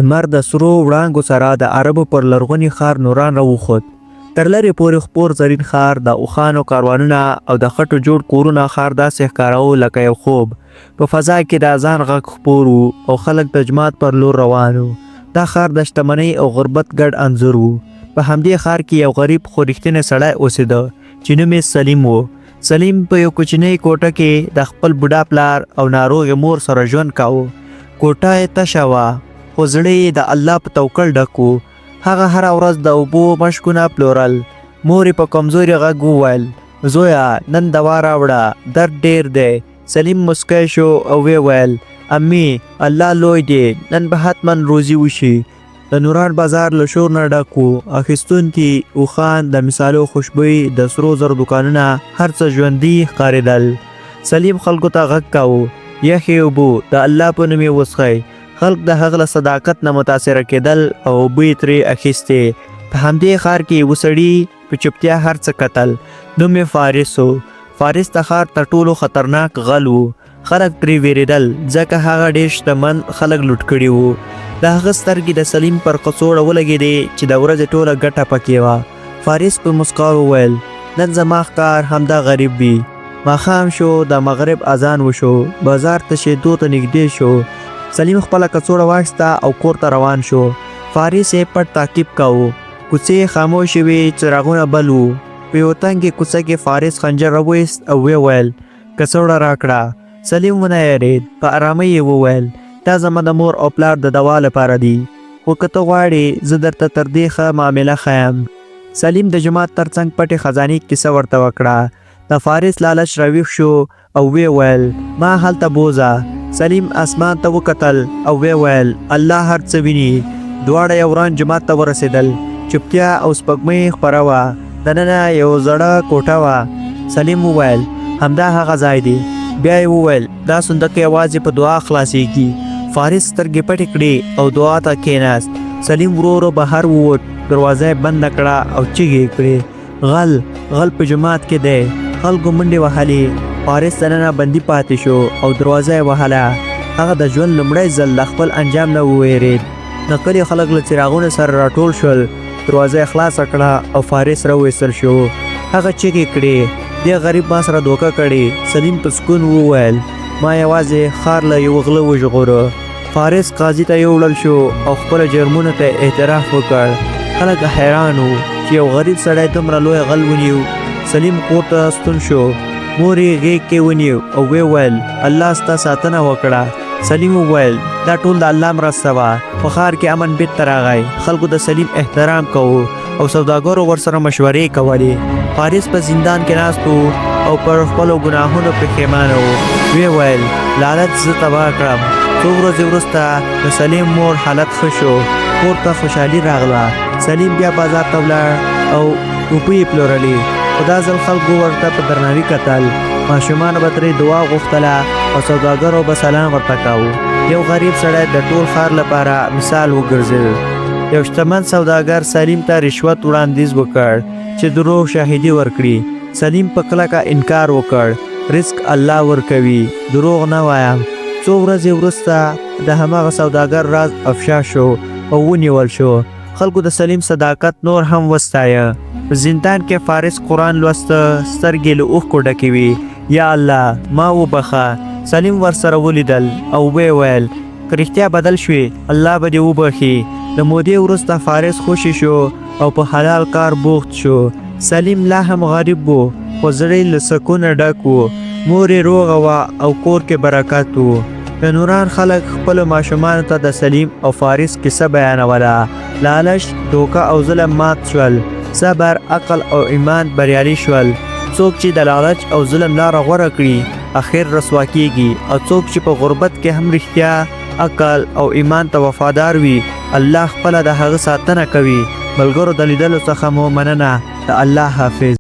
لمر د سرو وړانګو سره د عربو پر لرغوني ښار نوران راوخوت. تر لرې پورې خپور زرین ښار، د اوښانو کاروانونه او د خټو جوړ کورونه ښار داسې ښکارو لکه یو خوب. په فضا کې د اذان غږ خپور و او خلک د جومات پر لور روان وو. دا ښار د شتمنۍ او غربت ګډ انځور و. په همدې ښار کې یو غریب خو رښتینی سړی اوسېده چې نوم یې سلیم و. سلیم په یو کوچنۍ کوټه کې د خپل بوډا پلار او ناروغې مور سره ژوند کاوه. کوټه یې تشه وه خو زړه یې د الله په توکل ډک و. هغه هره ورځ د اوبو مشکونه پلورل. مور یې په کمزوري غږ وویل، زویه نن دوا راوړه، درد ډیر دی. سلیم مسکی شو او ویې ویل، امي الله لوی دی، نن به حتما روزي وشي. د نوران بازار له شور نه ډک و. اخیستونکي اوښان، د مثالو خوشبويي، د سرو زرو دوکانونه، هر څه ژوندي ښکارېدل. سلیم خلکو ته غږ کاوه، یخې اوبه د الله په نوم یې وڅښئ. خلک د هغه له صداقت نه متاثره کېدل او اوبه یې ترې اخیستې. په همدې ښار کې یوه سړي په چوپتیا هر څه کتل. نوم یې فارس و. فارس د ښار تر ټولو خطرناک غل و. خلک ترې وېرېدل ځکه هغه ډېر شتمن خلک لوټ کړي وو. د هغه سترګې د سلیم پر کڅوړه ولګېدې چې د ورځې ټوله ګټه پکې وه. فارس په مسکا وویل، نن زما ښکار همدا غریب وي. ماښام شو، د مغرب اذان وشو، بازار تشېدو ته نږدې شو. سلیم خپله کڅوړه واخیسته او کور ته روان شو. فارس یې پټ تعقیب کاوه. کوڅې خاموشې وې، څراغونه بل وو. په یوه تنګې کوڅه کې فارس خنجر راوایست او ویې ویل، کڅوړه راکړه. سلیم ونه یېرېد. په ارامۍ یې وویل، دا زما د مور او پلار د دوا لپاره دي، خو که ته غواړې زه درته تر دې ښه معامله ښیم. سلیم د جومات تر څنګ پټې خزانې کیسه ورته وکړه. د فارس لالچ راویښ شو او ویې ویل، ما هلته بوځه. سلیم اسمان ته وکتل او ویې ویل، الله هر څه ویني. دواړه یو وران جومات ته ورسېدل. چوپتیا او سپوږمۍ خپره وه. دننه یو زړه کوټه وه. سلیم وویل، همدا هغه ځای دی. بیا یې وویل، دا صندوق یوازې په دعا خلاصېږي. فارس سترګې پټې کړې او دعا ته کېناست. سلیم ورو ورو بهر ووت، دروازه یې بنده کړه او چیغې یې کړې، غل په جومات کې دی. خلکو منډې وهلې. فارس دننه بندي پاتې شو او دروازه یې وهله. هغه د ژوند لومړی ځل له خپل انجام نه وویرېد. د کلي خلک له څراغونو سره راټول شول. دروازه یې خلاصه کړه او فارس راویستل شو. هغه چیغې کړې، دې غریب ما سره دوکه کړې. سلیم په سکون وویل، ما یوازې ښار له یو غله وژغوره. فارس قاضي ته یوړل شو او خپلو جرمونو ته اعتراف وکړ. خلک حیران وو چې یو غریب سړی دومره لوی غل ونیو. سلیم کور ته ستون شو. مور یې غېږ کې ونیو او ویې ویل، الله ستا ساتنه وکړه. سلیم وویل، دا ټول د الله مرسته وه. په ښار کې امن بېرته راغی. خلکو د سلیم احترام کوو او سوداګرو ورسره مشورې کولې. فارس په زندان کې ناست و او پر خپلو ګناهونو پښیمانه و. ویې ویل، لعنت زه تباه کړم. څو ورځې وروسته د سلیم مور حالت ښه شو. کور ته خوشحالي راغله. سلیم بیا بازار ته ولاړ او روپۍ یې پلورلې. خو دا ځل خلکو ورته په درناوي کتل. ماشومانو به ترې دعا غوښتله او سوداګرو به سلام ورته کاوه. یو غریب سړی د ټول ښار لپاره مثال وګرځېد. یو شتمن سوداګر سلیم ته رشوت وړاندیز وکړ چې دروغ شاهدي ورکړي. سلیم په کلکه انکار وکړ، رزق الله ورکوي، دروغ نه وایم. څو ورځې وروسته د هماغه سوداګر راز افشا شو او ونیول شو. خلکو د سلیم صداقت نور هم وستایه. په زندان کې فارس قرآن لوسته، سترګې له اوښکو ډکې وې. یا الله ما وبخه. سلیم ورسره ولیدل او ویې ویل، که رښتیا بدل شوې الله به دې وبخي. د مودې وروسته فارس خوشي شو او په حلال کار بوخت شو. سلیم لا هم غریب و خو زړه یې له سکونه ډک و. مور یې روغه وه او کور کې برکت و. د نوران خلک خپلو ماشومانو ته د سلیم او فارس کیسه بیانوله. لالچ، دوکه او ظلم مات شول. صبر، عقل او ایمان بریالي شول. څوک چې د لالچ او ظلم لاره غوره کړي اخر رسوا کیږي، او څوک چې په غربت کې هم رښتیا، عقل او ایمان ته وفادار وي الله خپله د هغه ساتنه کوي. ملګرو د لیدلو څخه مو مننه. د الله حافظ.